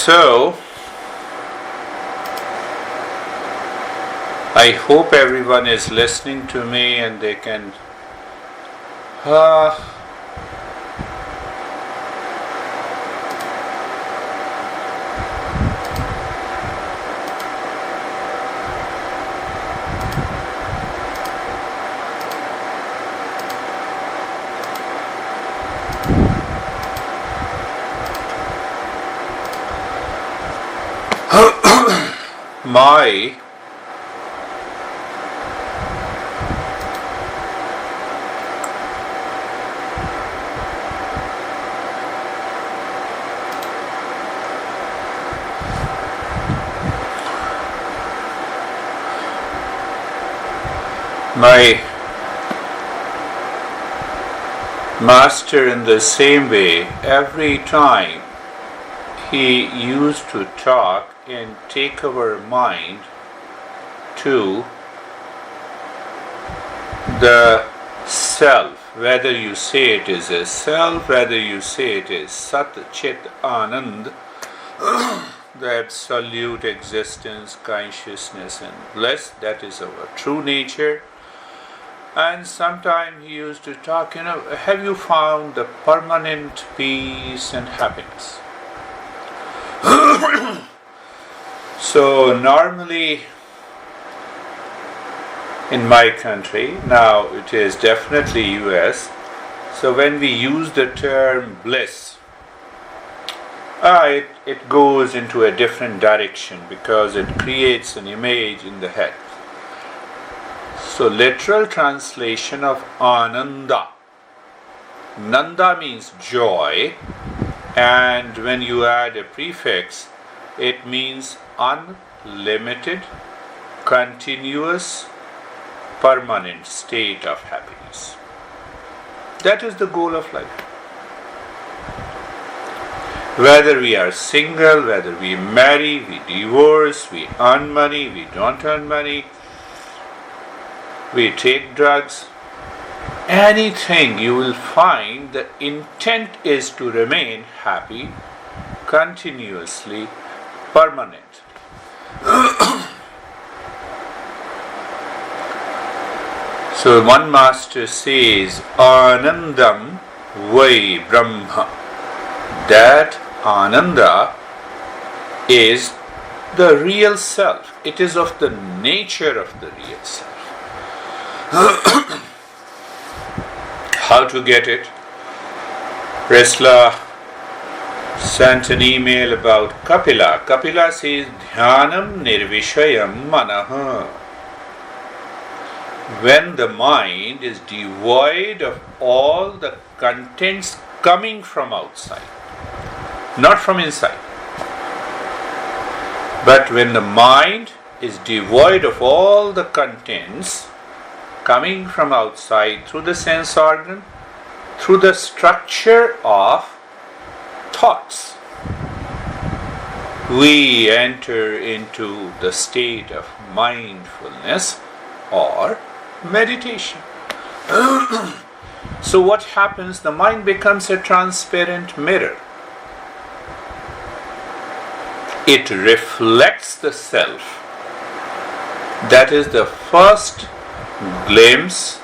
So, I hope everyone is listening to me and they can my master, in the same way, every time he used to talk and take our mind to the self, whether you say it is a self, whether you say it is Sat Chit Anand, the absolute existence, consciousness and bliss, that is our true nature. And sometimes he used to talk, have you found the permanent peace and happiness? So normally in my country, now it is definitely US, so when we use the term bliss, it goes into a different direction because it creates an image in the head. So literal translation of Ananda. Nanda means joy, and when you add a prefix, it means unlimited, continuous, permanent state of happiness. That is the goal of life. Whether we are single, whether we marry, we divorce, we earn money, we don't earn money, we take drugs, anything, you will find the intent is to remain happy, continuously, permanent. So one master says, Anandam Vai Brahma. That Ananda is the real self. It is of the nature of the real self. How to get it? Resla sent an email about Kapila. Kapila says, Dhyanam nirvishayam manaha. When the mind is devoid of all the contents coming from outside, not from inside, but when the mind is devoid of all the contents coming from outside through the sense organ, through the structure of thoughts, we enter into the state of mindfulness or meditation. So what happens? The mind becomes a transparent mirror. It reflects the self. That is the first glimpse,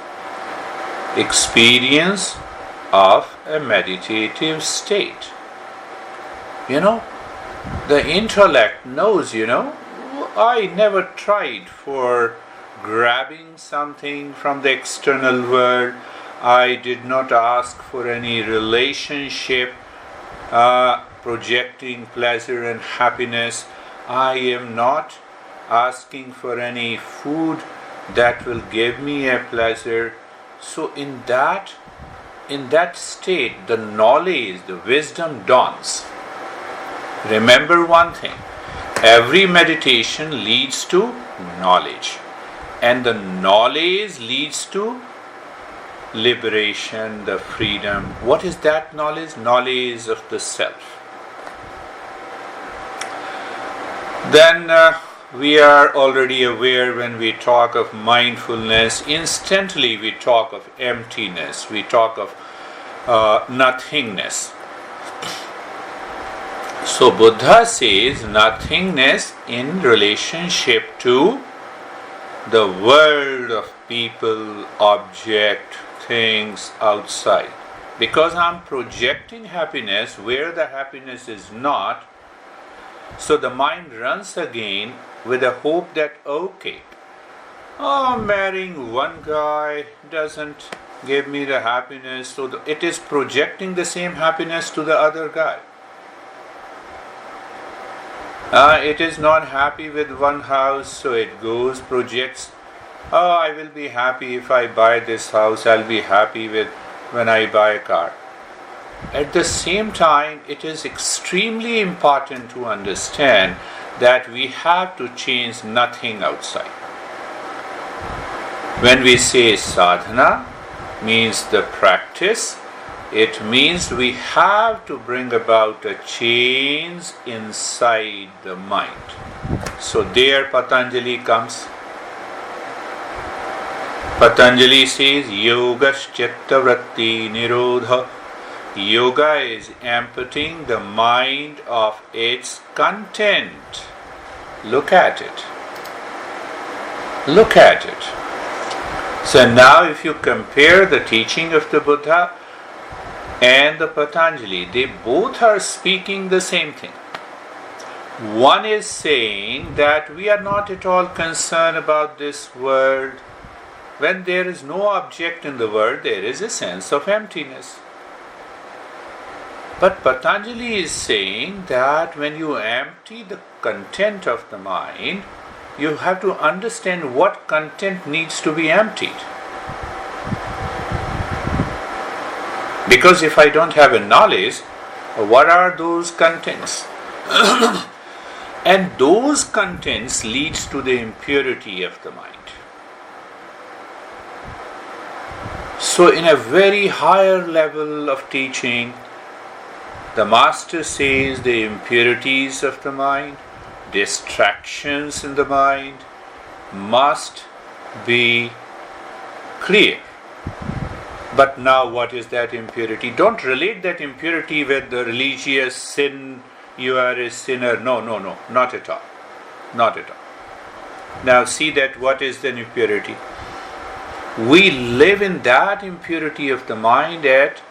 experience of a meditative state. The intellect knows, I never tried for grabbing something from the external world. I did not ask for any relationship, projecting pleasure and happiness. I am not asking for any food that will give me a pleasure. So in that state, the knowledge, the wisdom dawns. Remember one thing, every meditation leads to knowledge, and the knowledge leads to liberation, the freedom. What is that knowledge? Knowledge of the self. Then we are already aware when we talk of mindfulness, instantly we talk of emptiness, we talk of nothingness. So Buddha says nothingness in relationship to the world of people, object, things outside. Because I'm projecting happiness where the happiness is not, so the mind runs again with a hope that, okay, marrying one guy doesn't give me the happiness, so it is projecting the same happiness to the other guy. It is not happy with one house, so it goes, projects, I will be happy if I buy this house, I'll be happy with when I buy a car. At the same time, it is extremely important to understand that we have to change nothing outside. When we say sadhana means the practice, it means we have to bring about a change inside the mind. So there Patanjali comes. Patanjali says, Yogaschitta vratti nirodha. Yoga is emptying the mind of its content. Look at it. Look at it. So now if you compare the teaching of the Buddha and the Patanjali, they both are speaking the same thing. One is saying that we are not at all concerned about this world. When there is no object in the world, there is a sense of emptiness. But Patanjali is saying that when you empty the content of the mind, you have to understand what content needs to be emptied. Because if I don't have a knowledge, what are those contents? And those contents leads to the impurity of the mind. So in a very higher level of teaching, the master says the impurities of the mind, distractions in the mind must be clear. But now what is that impurity? Don't relate that impurity with the religious sin, you are a sinner. No, not at all. Not at all. Now see that what is the impurity? We live in that impurity of the mind at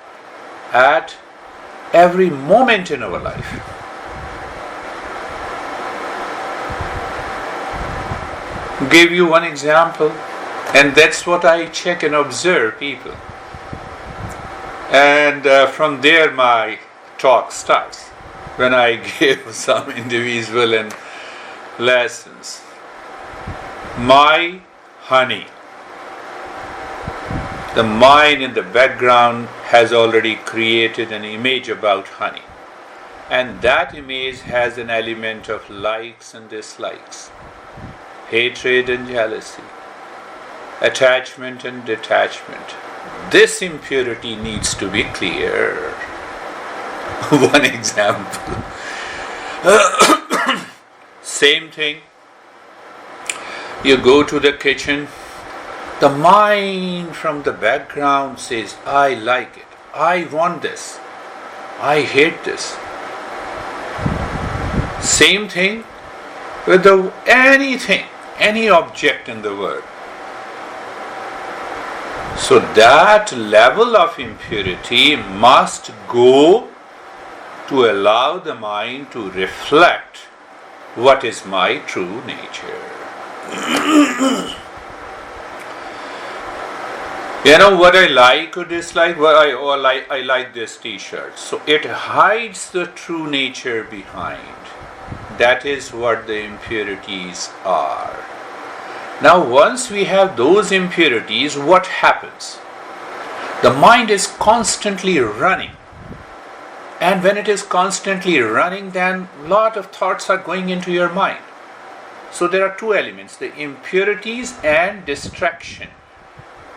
every moment in our life. Give you one example, and that's what I check and observe people. And from there my talk starts, when I give some individual and lessons. My honey. The mind in the background has already created an image about honey. And that image has an element of likes and dislikes, hatred and jealousy, attachment and detachment. This impurity needs to be clear. One example. Same thing. You go to the kitchen. The mind from the background says, I like it. I want this. I hate this. Same thing with anything, any object in the world. So that level of impurity must go to allow the mind to reflect what is my true nature. You know what I like or dislike? I like this t-shirt. So it hides the true nature behind. That is what the impurities are. Now once we have those impurities, what happens? The mind is constantly running. And when it is constantly running, then a lot of thoughts are going into your mind. So there are two elements, the impurities and distraction.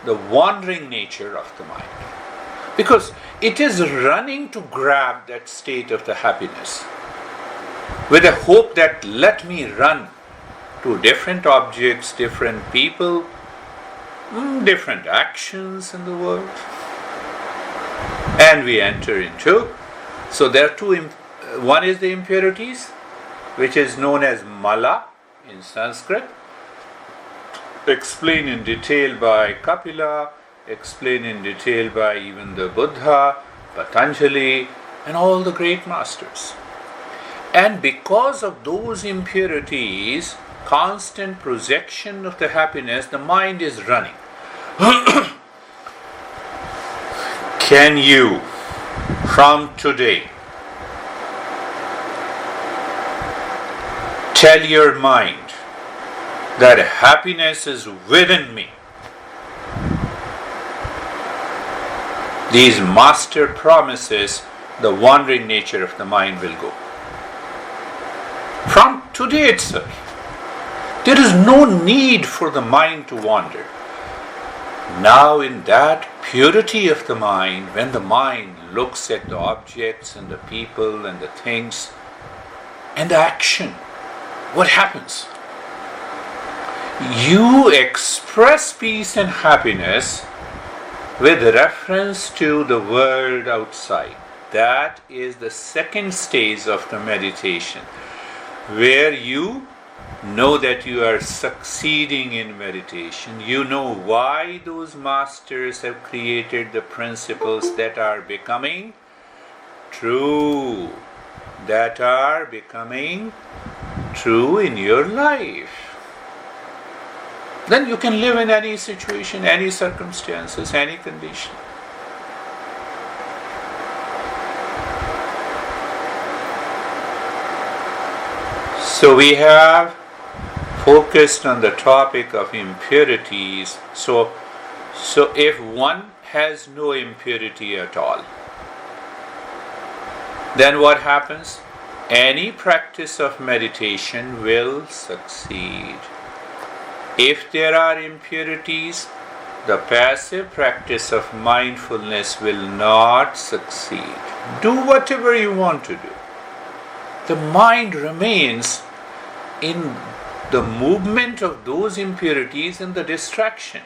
The wandering nature of the mind. Because it is running to grab that state of the happiness with a hope that let me run to different objects, different people, different actions in the world. And we enter into, so there are two One is the impurities, which is known as mala in Sanskrit, explained in detail by Kapila, explained in detail by even the Buddha, Patanjali, and all the great masters. And because of those impurities, constant projection of the happiness, the mind is running. Can you, from today, tell your mind that happiness is within me? These master promises, the wandering nature of the mind will go. From today itself, there is no need for the mind to wander. Now, in that purity of the mind, when the mind looks at the objects and the people and the things and the action, what happens? You express peace and happiness with reference to the world outside. That is the second stage of the meditation, where you know that you are succeeding in meditation. You know why those masters have created the principles that are becoming true, that are becoming true in your life. Then you can live in any situation, any circumstances, any condition. So we have focused on the topic of impurities. So if one has no impurity at all, then what happens? Any practice of meditation will succeed. If there are impurities, the passive practice of mindfulness will not succeed. Do whatever you want to do. The mind remains in the movement of those impurities and the distraction.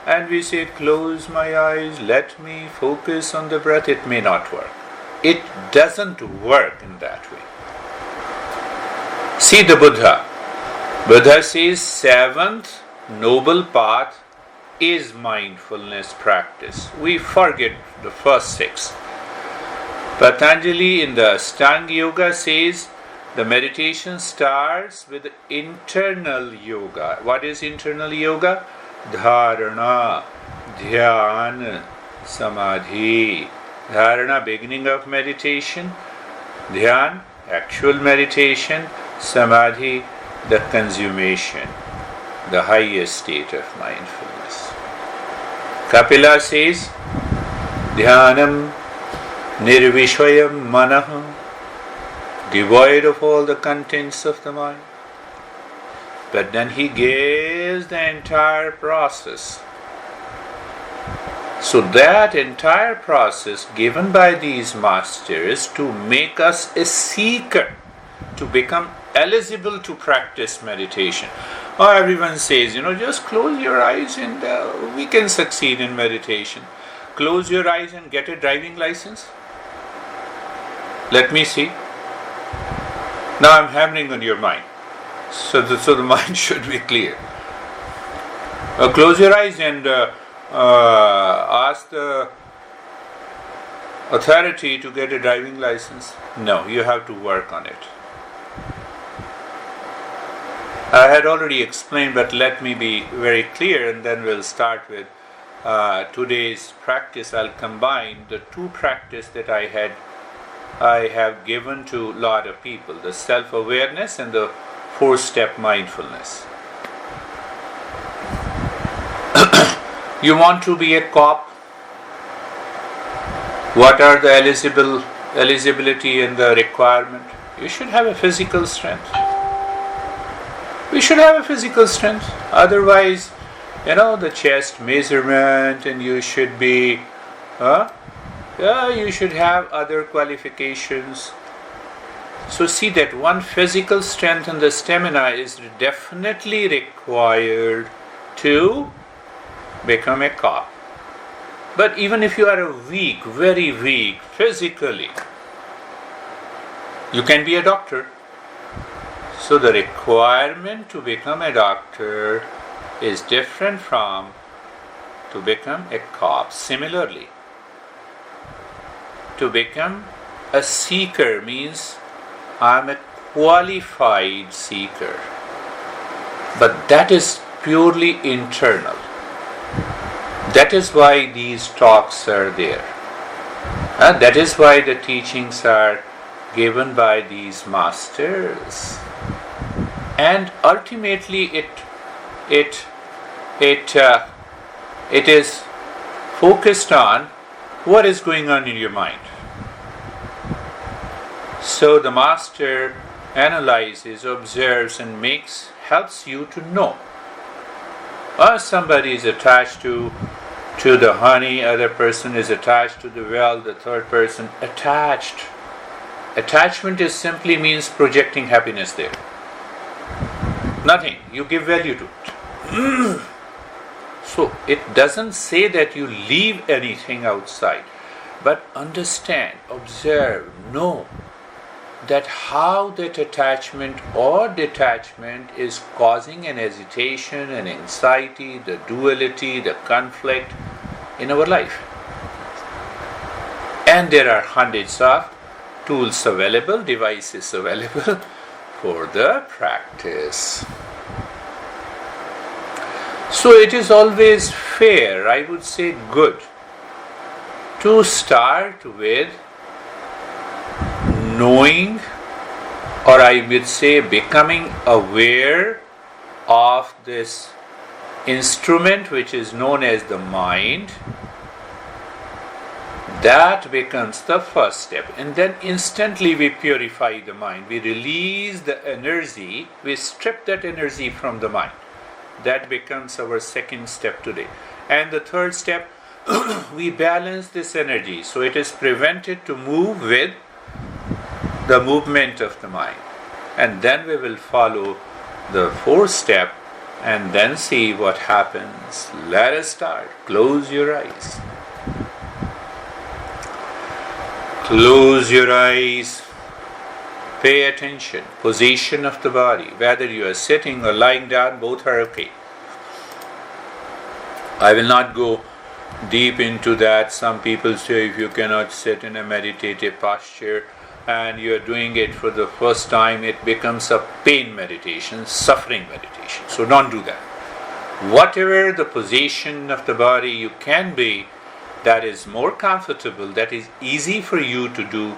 And we say, close my eyes, let me focus on the breath. It may not work. It doesn't work in that way. See the Buddha. Buddha says, seventh noble path is mindfulness practice. We forget the first six. Patanjali in the Ashtanga Yoga says, the meditation starts with internal yoga. What is internal yoga? Dharana, Dhyan, Samadhi. Dharana, beginning of meditation. Dhyan, actual meditation. Samadhi, the consummation, the highest state of mindfulness. Kapila says, Dhyanam nirvishayam manah, devoid of all the contents of the mind. But then he gives the entire process. So that entire process given by these masters to make us a seeker, to become eligible to practice meditation. Oh, everyone says, just close your eyes and we can succeed in meditation. Close your eyes and get a driving license. Let me see. Now I'm hammering on your mind. So the mind should be clear. Close your eyes and ask the authority to get a driving license. No, you have to work on it. I had already explained, but let me be very clear, and then we'll start with today's practice. I'll combine the two practices that I have given to a lot of people, the self-awareness and the 4-step mindfulness. You want to be a cop? What are the eligibility and the requirement? You should have a physical strength. We should have a physical strength. Otherwise, the chest measurement, and you should be, you should have other qualifications. So see that one physical strength and the stamina is definitely required to become a cop. But even if you are very weak physically, You can be a doctor. So the requirement to become a doctor is different from to become a cop. Similarly, to become a seeker means I am a qualified seeker. But that is purely internal. That is why these talks are there. That is why the teachings are given by these masters. And ultimately it is focused on what is going on in your mind. So the master analyzes, observes, and helps you to know. Somebody is attached to the honey, other person is attached to the well, the third person attached. Attachment is simply means projecting happiness there. Nothing. You give value to it. So it doesn't say that you leave anything outside, but understand, observe, know that how that attachment or detachment is causing an agitation, an anxiety, the duality, the conflict in our life. And there are hundreds of tools available, devices available for the practice. So it is always fair, I would say good, to start with knowing, or I would say becoming aware of this instrument which is known as the mind. That becomes the first step, and then instantly we purify the mind. We release the energy, we strip that energy from the mind. That becomes our second step today. And the third step, we balance this energy so it is prevented to move with the movement of the mind. And then we will follow the fourth step and then see what happens. Let us start. Close your eyes. Close your eyes. Pay attention. Position of the body. Whether you are sitting or lying down, both are okay. I will not go deep into that. Some people say if you cannot sit in a meditative posture and you are doing it for the first time, it becomes a pain meditation, suffering meditation. So don't do that. Whatever the position of the body you can be, that is more comfortable, that is easy for you to do,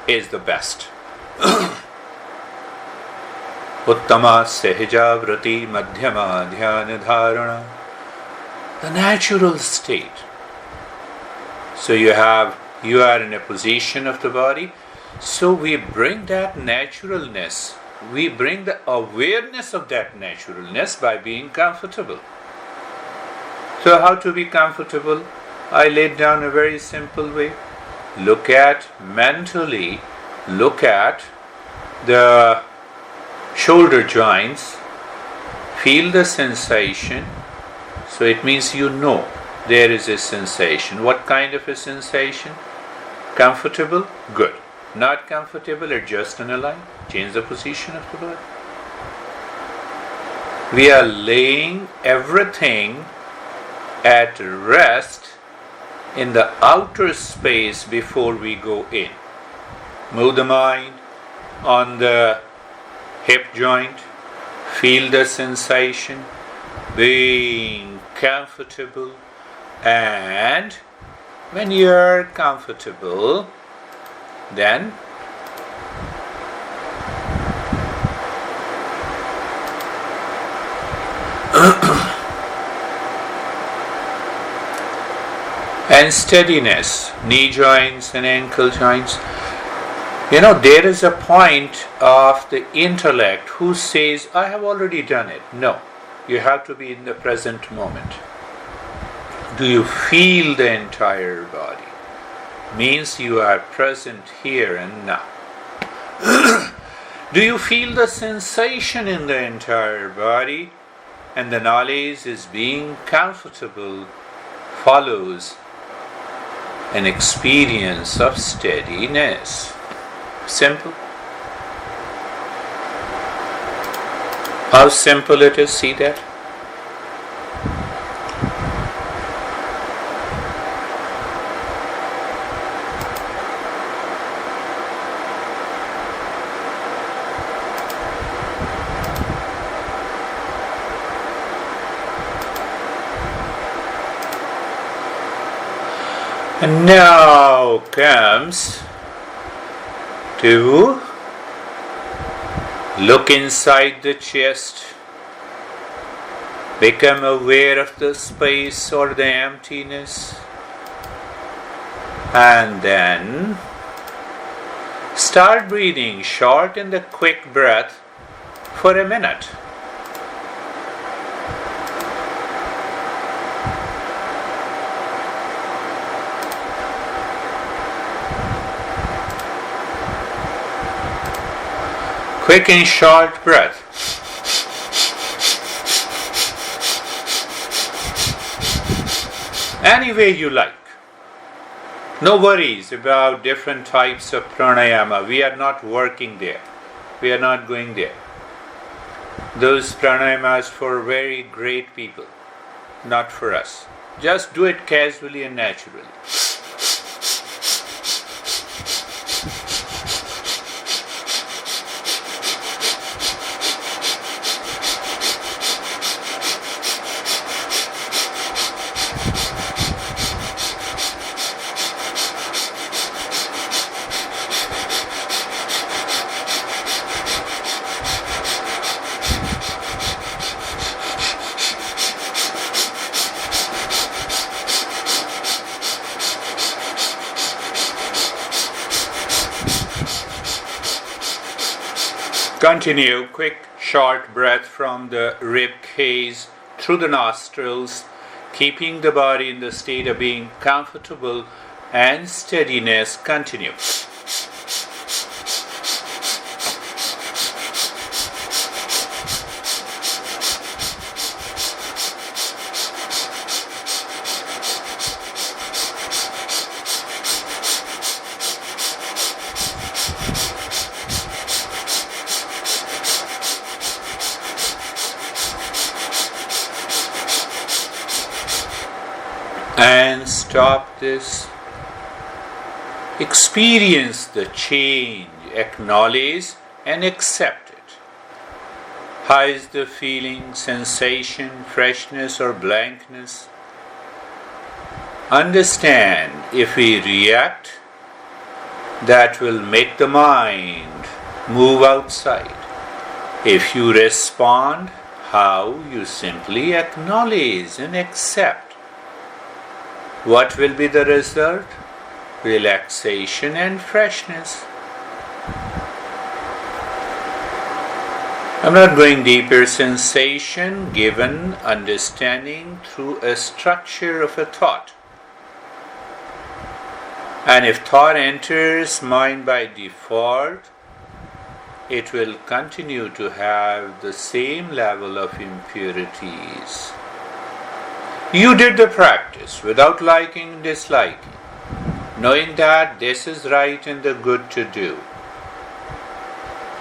is the best. Uttama Sahaja Vrati Madhyama Dhyana Dharana. The natural state. So you are in a position of the body. So we bring that naturalness, we bring the awareness of that naturalness by being comfortable. So how to be comfortable? I laid down a very simple way. Mentally look at the shoulder joints, feel the sensation. So it means you know there is a sensation. What kind of a sensation? Comfortable? Good. Not comfortable? Adjust and align. Change the position of the body. We are laying everything at rest in the outer space before we go in. Move the mind on the hip joint. Feel the sensation. Being comfortable. And when you are comfortable, then and steadiness, knee joints and ankle joints. There is a point of the intellect who says, I have already done it. No, you have to be in the present moment. Do you feel the entire body? Means you are present here and now. Do you feel the sensation in the entire body? And the knowledge is being comfortable follows an experience of steadiness. Simple. How simple it is, see that? And now comes to look inside the chest, become aware of the space or the emptiness, and then start breathing short and the quick breath for a minute. Quick and short breath. Any way you like. No worries about different types of pranayama. We are not working there. We are not going there. Those pranayamas for very great people, not for us. Just do it casually and naturally. Continue quick, short breath from the rib cage through the nostrils, keeping the body in the state of being comfortable and steadiness. Continue. And stop this. Experience the change, acknowledge and accept it. How is the feeling, sensation, freshness or blankness? Understand, if we react, that will make the mind move outside. If you respond, how? You simply acknowledge and accept. What will be the result? Relaxation and freshness. I'm not going deeper. Sensation given understanding through a structure of a thought. And if thought enters mind by default, it will continue to have the same level of impurities. You did the practice without liking, disliking, knowing that this is right and the good to do.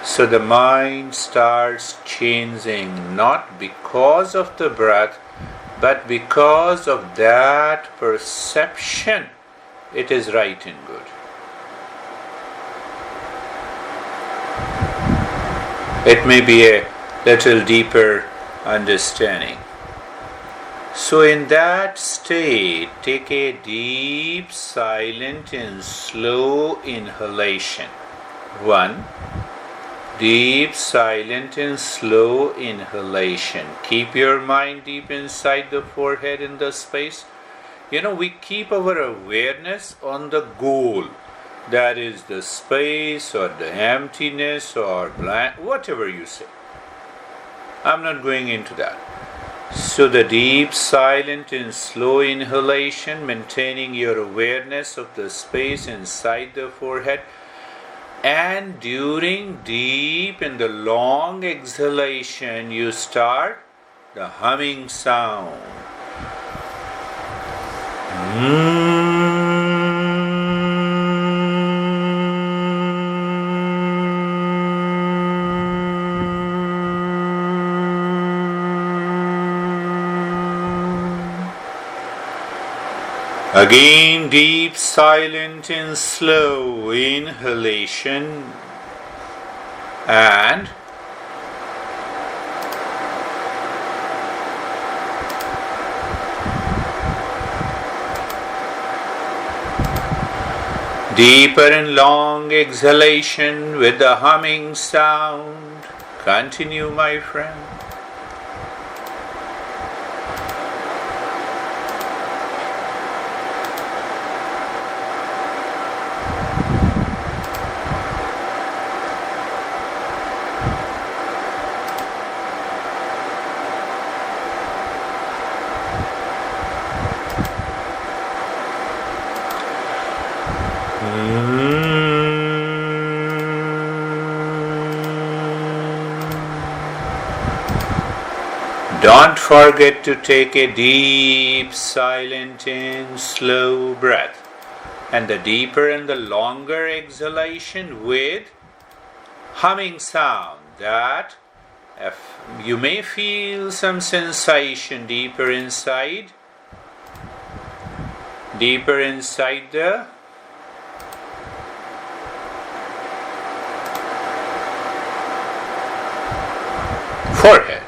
So the mind starts changing not because of the breath, but because of that perception it is right and good. It may be a little deeper understanding. So in that state, take a deep, silent and slow inhalation. 1. Deep, silent and slow inhalation. Keep your mind deep inside the forehead in the space. We keep our awareness on the goal. That is the space or the emptiness or blank, whatever you say. I'm not going into that. So the deep, silent and slow inhalation, maintaining your awareness of the space inside the forehead, and during deep and the long exhalation, you start the humming sound. Again, deep, silent, and slow inhalation and deeper and long exhalation with the humming sound. Continue, my friend. Don't forget to take a deep, silent and slow breath. And the deeper and the longer exhalation with humming sound, that you may feel some sensation deeper inside the forehead.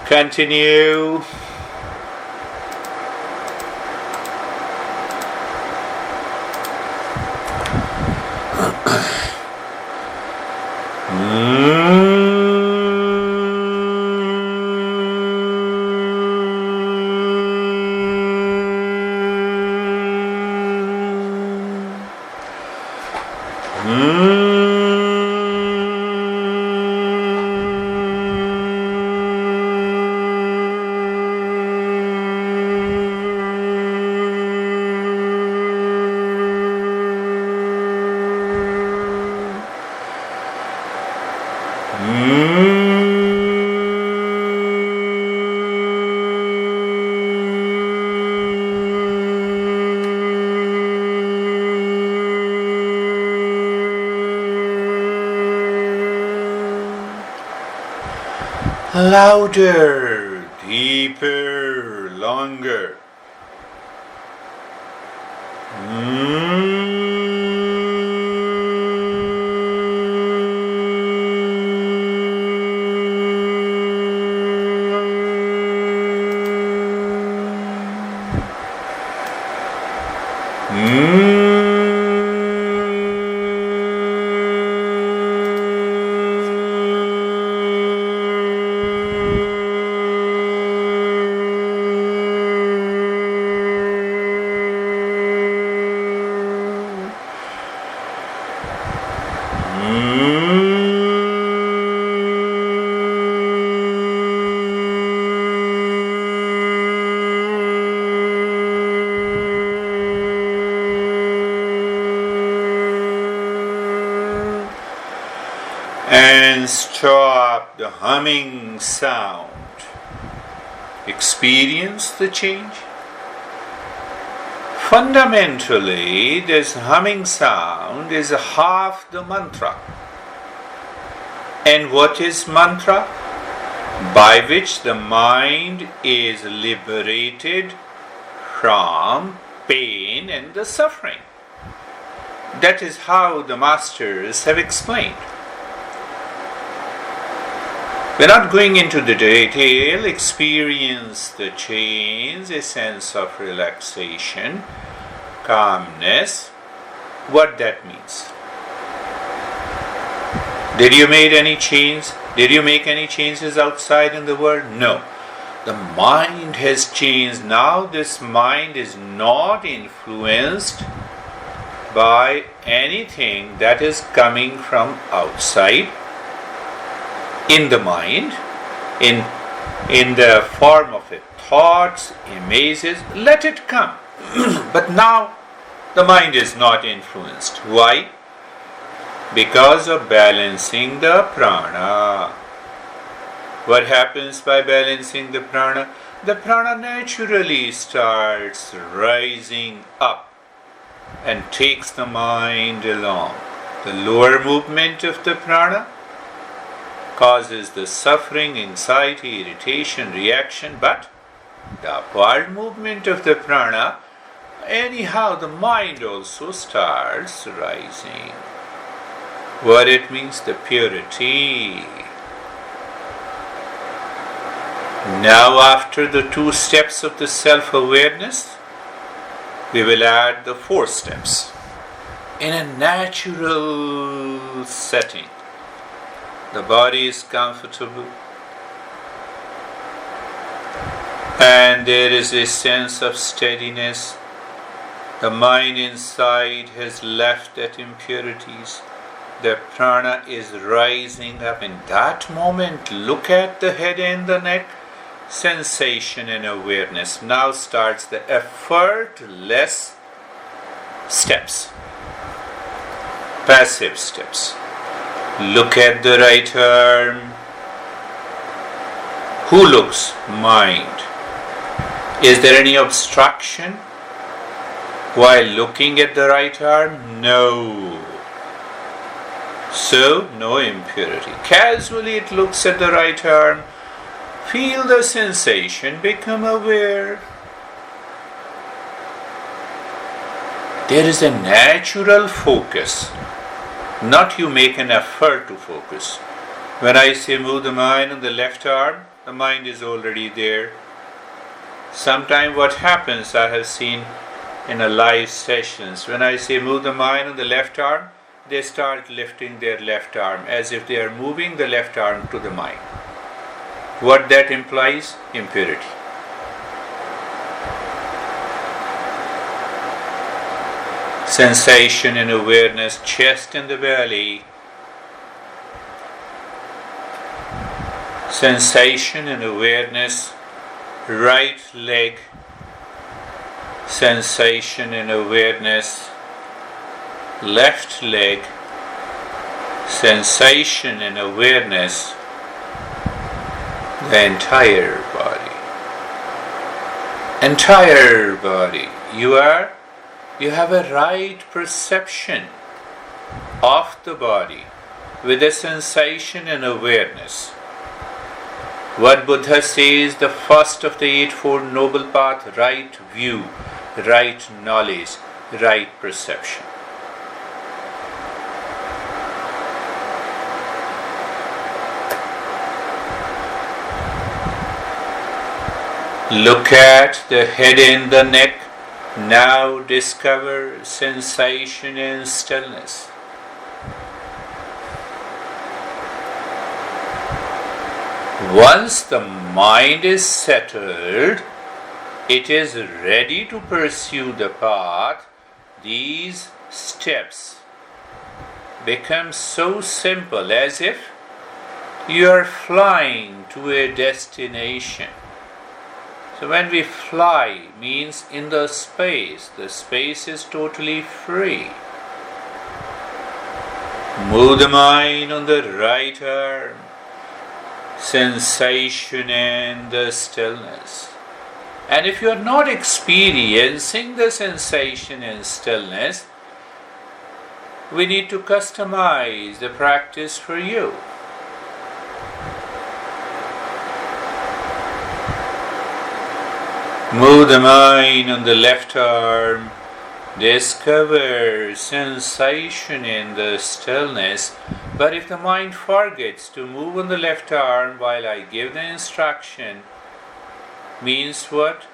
Continue. Louder, deeper, longer. And stop the humming sound. Experience the change. Fundamentally, this humming sound is half the mantra. And what is mantra? By which the mind is liberated from pain and the suffering. That is how the masters have explained. We're not going into the detail. Experience the change, a sense of relaxation, calmness, what that means. Did you make any change? Did you make any changes outside in the world? No. The mind has changed. Now this mind is not influenced by anything that is coming from outside in the mind, in the form of it, thoughts, images, let it come. But now the mind is not influenced. Why? Because of balancing the prana. What happens by balancing the prana? The prana naturally starts rising up and takes the mind along. The lower movement of the prana causes the suffering, anxiety, irritation, reaction, but the upward movement of the prana, anyhow, the mind also starts rising. What it means? The purity. Now, after the 2 steps of the self-awareness, we will add the 4 steps. In a natural setting, the body is comfortable, and there is a sense of steadiness. The mind inside has left at impurities. The prana is rising up. In that moment, look at the head and the neck. Sensation and awareness. Now starts the effortless steps. Passive steps. Look at the right arm. Who looks? Mind. Is there any obstruction while looking at the right arm? No. So, no impurity. Casually it looks at the right arm. Feel the sensation, become aware. There is a natural focus. Not you make an effort to focus. When I say move the mind on the left arm, the mind is already there. Sometimes what happens, I have seen in a live sessions, when I say move the mind on the left arm, they start lifting their left arm as if they are moving the left arm to the mind. What that implies? Impurity. Sensation and awareness, chest and the belly. Sensation and awareness, right leg. Sensation and awareness, left leg. Sensation and awareness, the entire body. Entire body. You have a right perception of the body with a sensation and awareness. What Buddha says, the first of the Eightfold Noble Path, right view, right knowledge, right perception. Look at the head and the neck. Now discover sensation and stillness. Once the mind is settled, it is ready to pursue the path. These steps become so simple, as if you are flying to a destination. So when we fly, means in the space is totally free. Move the mind on the right arm, sensation and the stillness. And if you are not experiencing the sensation and stillness, we need to customize the practice for you. Move the mind on the left arm, discover sensation in the stillness. But if the mind forgets to move on the left arm while I give the instruction, means what?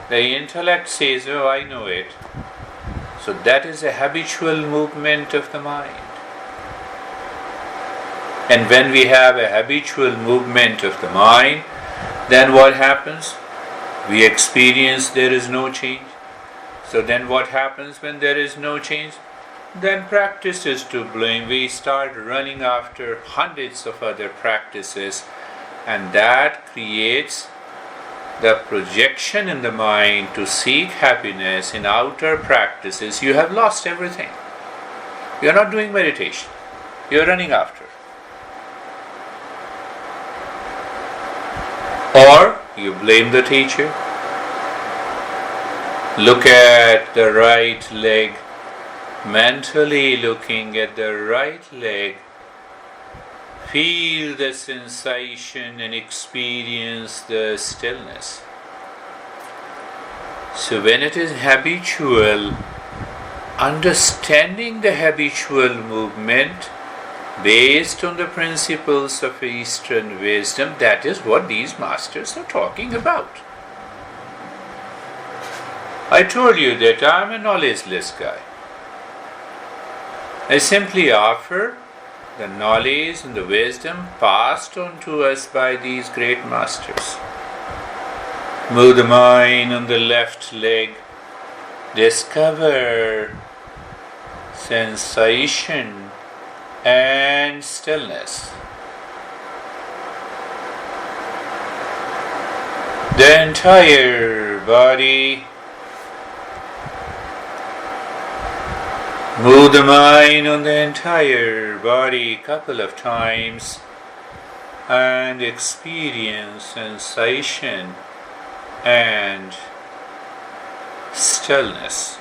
The intellect says, oh, I know it. So that is a habitual movement of the mind. And when we have a habitual movement of the mind, then what happens? We experience there is no change. So then what happens when there is no change? Then practice is to blame. We start running after hundreds of other practices, and that creates the projection in the mind to seek happiness in outer practices. You have lost everything. You are not doing meditation. You are running after. Or you blame the teacher. Look at the right leg. Mentally looking at the right leg, feel the sensation and experience the stillness. So when it is habitual, understanding the habitual movement based on the principles of Eastern wisdom, that is what these masters are talking about. I told you that I am a knowledgeless guy. I simply offer the knowledge and the wisdom passed on to us by these great masters. Move the mind on the left leg. Discover sensation and stillness. The entire body. Move the mind on the entire body a couple of times and experience sensation and stillness.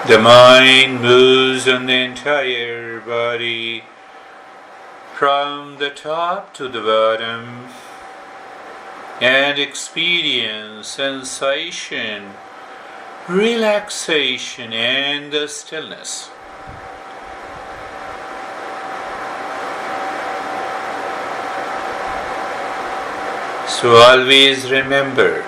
The mind moves on the entire body from the top to the bottom and experience sensation, relaxation and the stillness. So always remember,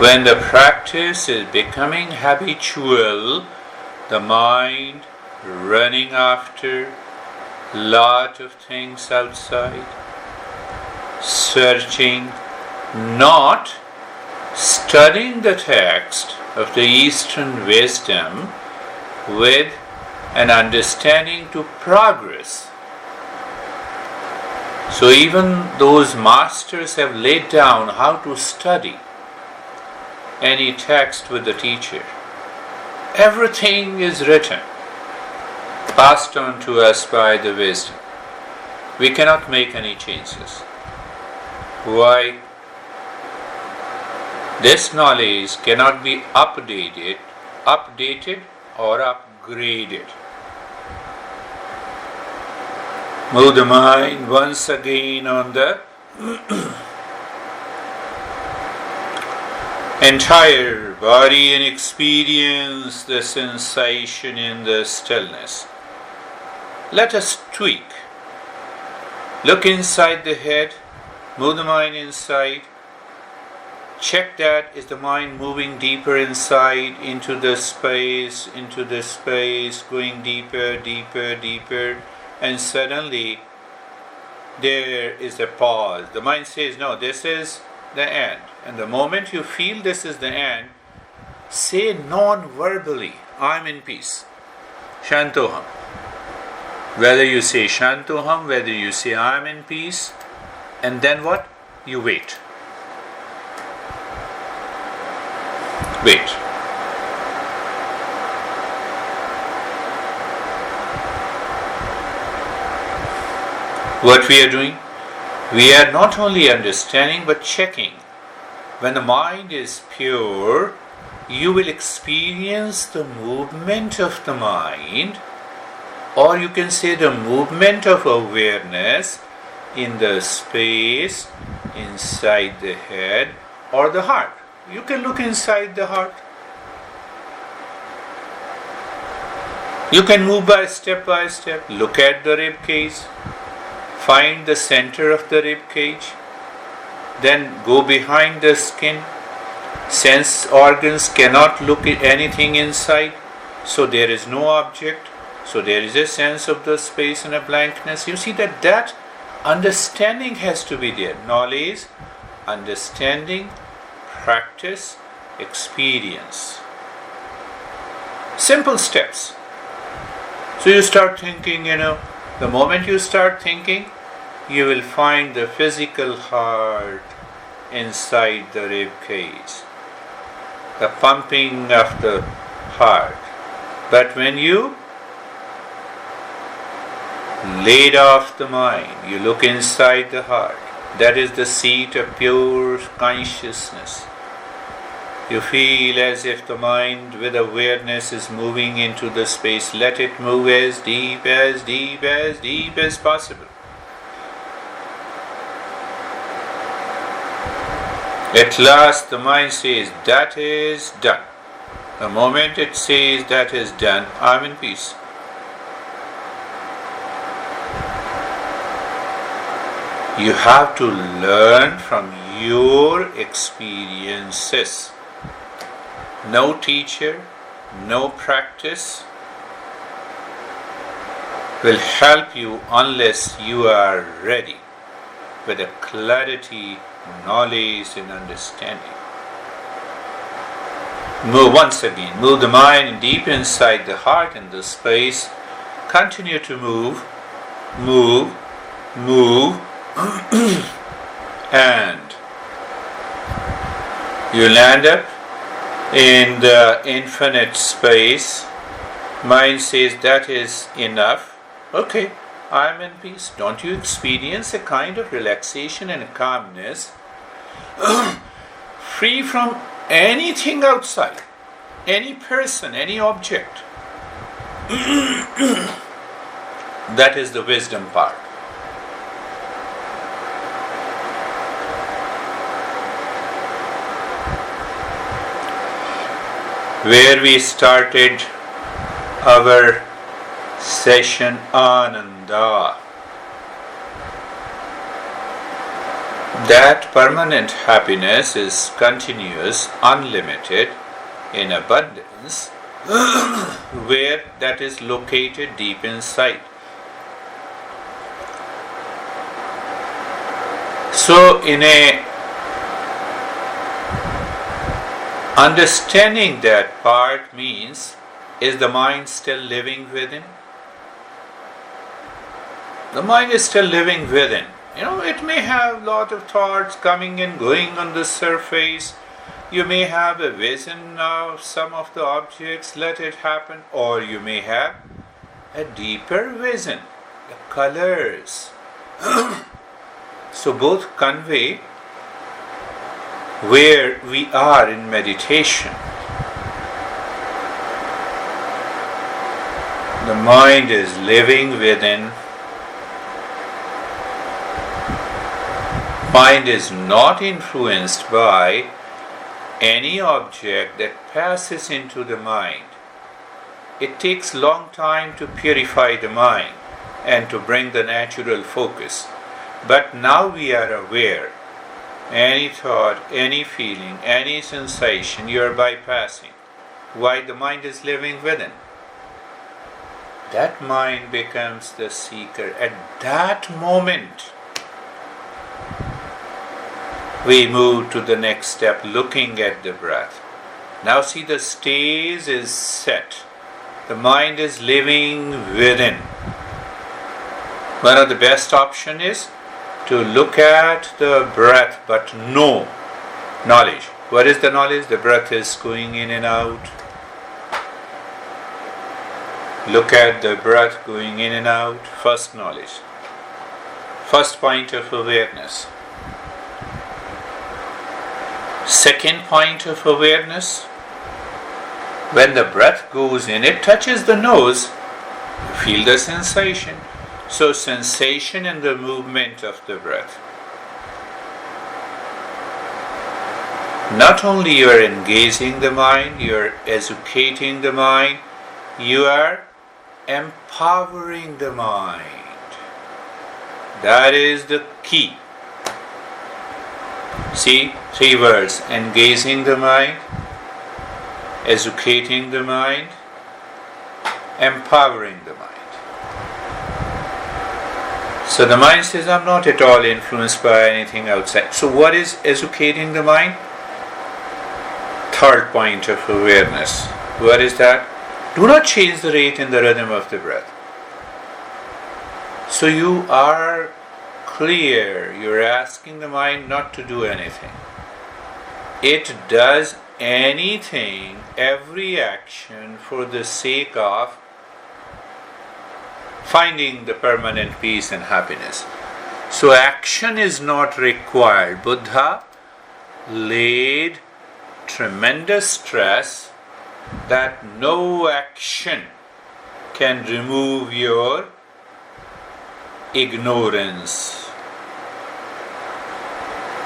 when the practice is becoming habitual, the mind running after lot of things outside, searching, not studying the text of the Eastern wisdom with an understanding to progress. So even those masters have laid down how to study any text with the teacher. Everything is written, passed on to us by the wisdom. We cannot make any changes. Why? This knowledge cannot be updated or upgraded. Move the mind once again on the entire body and experience the sensation in the stillness. Let us tweak. Look inside the head, move the mind inside. Check that, is the mind moving deeper inside into the space, going deeper, deeper, deeper, and suddenly there is a pause. The mind says, no, this is the end. And the moment you feel this is the end, say non-verbally, I'm in peace. Shantoham. Whether you say Shantoham, whether you say I'm in peace, and then what? You wait. Wait. What we are doing? We are not only understanding but checking. When the mind is pure, you will experience the movement of the mind, or you can say the movement of awareness in the space inside the head or the heart. You can look inside the heart. You can move by step, look at the rib cage, find the center of the rib cage, then go behind the skin, Sense organs cannot look at anything inside, so there is no object, so there is a sense of the space and a blankness. You see that understanding has to be there. Knowledge, understanding, practice, experience. Simple steps. So you start thinking, the moment you start thinking, you will find the physical heart inside the rib cage, the pumping of the heart. But when you laid off the mind, you look inside the heart, that is the seat of pure consciousness. You feel as if the mind with awareness is moving into the space. Let it move as deep as deep as deep as possible. At last the mind says, that is done. The moment it says that is done, I am in peace. You have to learn from your experiences. No teacher, no practice will help you unless you are ready with a clarity, knowledge and understanding. Move once again. Move the mind deep inside the heart and the space. Continue to move, move, move, and you land up in the infinite space. Mind says that is enough. Okay, I am in peace. Don't you experience a kind of relaxation and calmness, free from anything outside, any person, any object? That is the wisdom part. Where we started our session Ananda, that permanent happiness is continuous, unlimited, in abundance, where that is located deep inside. So in a understanding that part means, is the mind still living within? The mind is still living within. It may have lot of thoughts coming and going on the surface. You may have a vision of some of the objects, let it happen. Or you may have a deeper vision, the colors. So both convey where we are in meditation. The mind is living within. Mind is not influenced by any object that passes into the mind. It takes long time to purify the mind and to bring the natural focus. But now we are aware. Any thought, any feeling, any sensation you are bypassing. Why? The mind is living within. That mind becomes the seeker. At that moment, we move to the next step, looking at the breath. Now see, the stage is set. The mind is living within. One of the best options is to look at the breath, but no knowledge. What is the knowledge? The breath is going in and out. Look at the breath going in and out. First knowledge. First point of awareness. Second point of awareness. When the breath goes in, it touches the nose. You feel the sensation. So sensation and the movement of the breath. Not only you are engaging the mind, you are educating the mind, you are empowering the mind. That is the key. See, 3 words: engaging the mind, educating the mind, empowering the mind. So the mind says, I'm not at all influenced by anything outside. So what is educating the mind? Third point of awareness. What is that? Do not change the rate and the rhythm of the breath. So you are clear. You're asking the mind not to do anything. It does anything, every action, for the sake of finding the permanent peace and happiness. So action is not required. Buddha laid tremendous stress that no action can remove your ignorance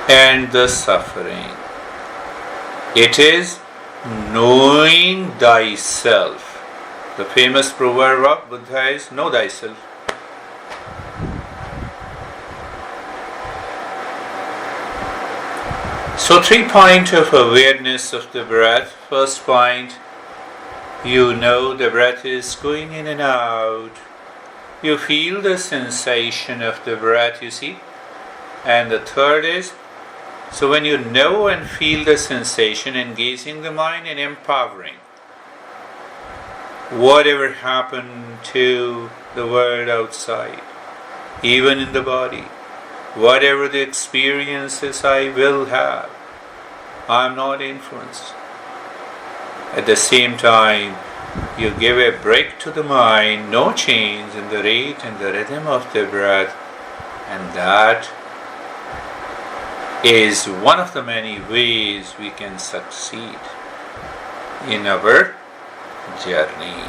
and the suffering. It is knowing thyself. The famous proverb of Buddha is, know thyself. So 3 points of awareness of the breath. First point, you know the breath is going in and out. You feel the sensation of the breath, you see. And the third is, so when you know and feel the sensation, engaging the mind and empowering. Whatever happened to the world outside, even in the body, whatever the experiences I will have, I am not influenced. At the same time, you give a break to the mind, no change in the rate and the rhythm of the breath, and that is one of the many ways we can succeed in our journey.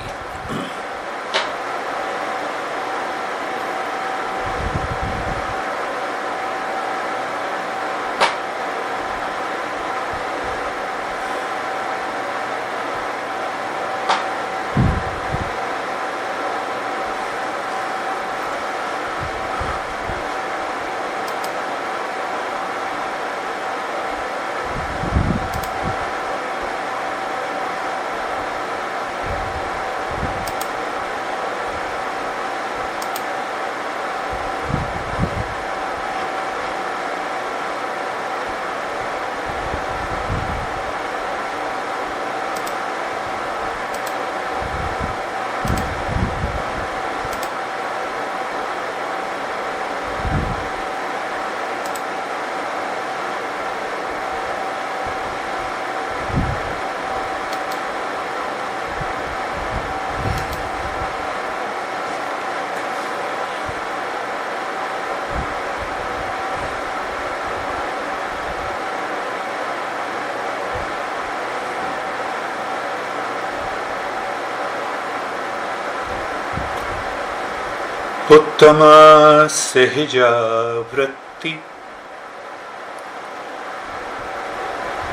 Uttama Sehja Vritti.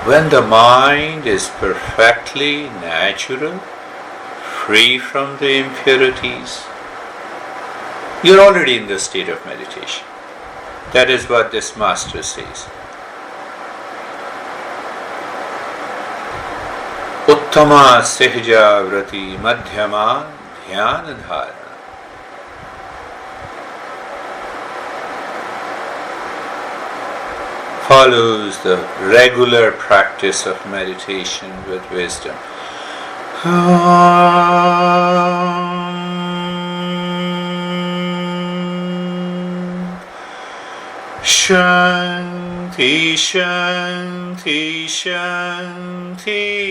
When the mind is perfectly natural, free from the impurities, you're already in the state of meditation. That is what this master says. Uttama Sehja Vritti Madhyama Dhyanadhara. Follows the regular practice of meditation with wisdom. Shanti, Shanti, Shanti.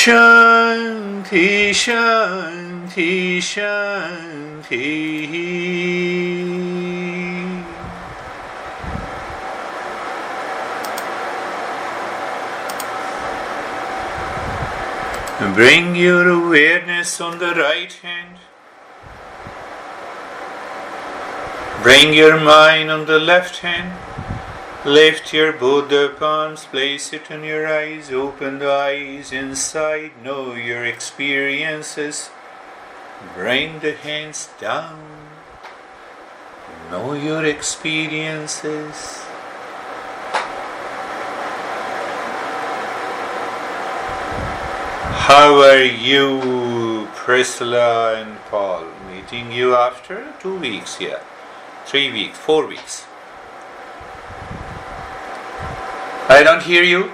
Shanti, Shanti, Shanti. Bring your awareness on the right hand. Bring your mind on the left hand. Lift your both the palms, place it on your eyes, open the eyes inside, know your experiences. Bring the hands down, know your experiences. How are you, Priscilla and Paul? Meeting you after 2 weeks here, 3 weeks, 4 weeks. I don't hear you.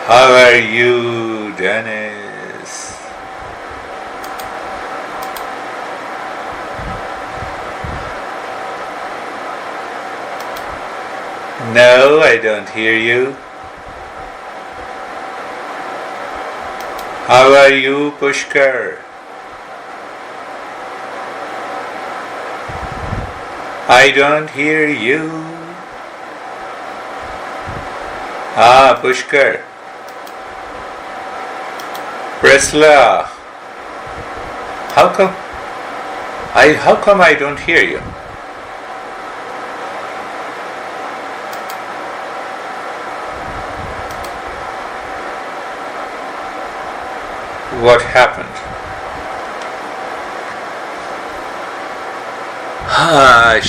How are you, Dennis? No, I don't hear you. How are you, Pushkar? I don't hear you. Pushkar. Priscilla. How come I don't hear you? What happened?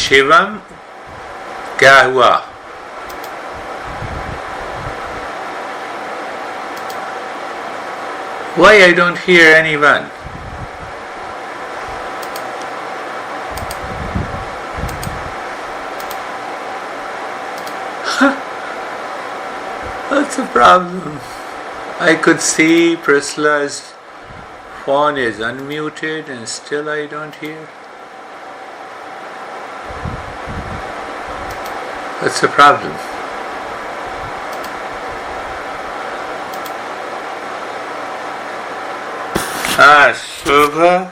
Shivam, क्या हुआ? Why I don't hear anyone? What's the problem? I could see Priscilla's phone is unmuted and still I don't hear. What's the problem? Shubha.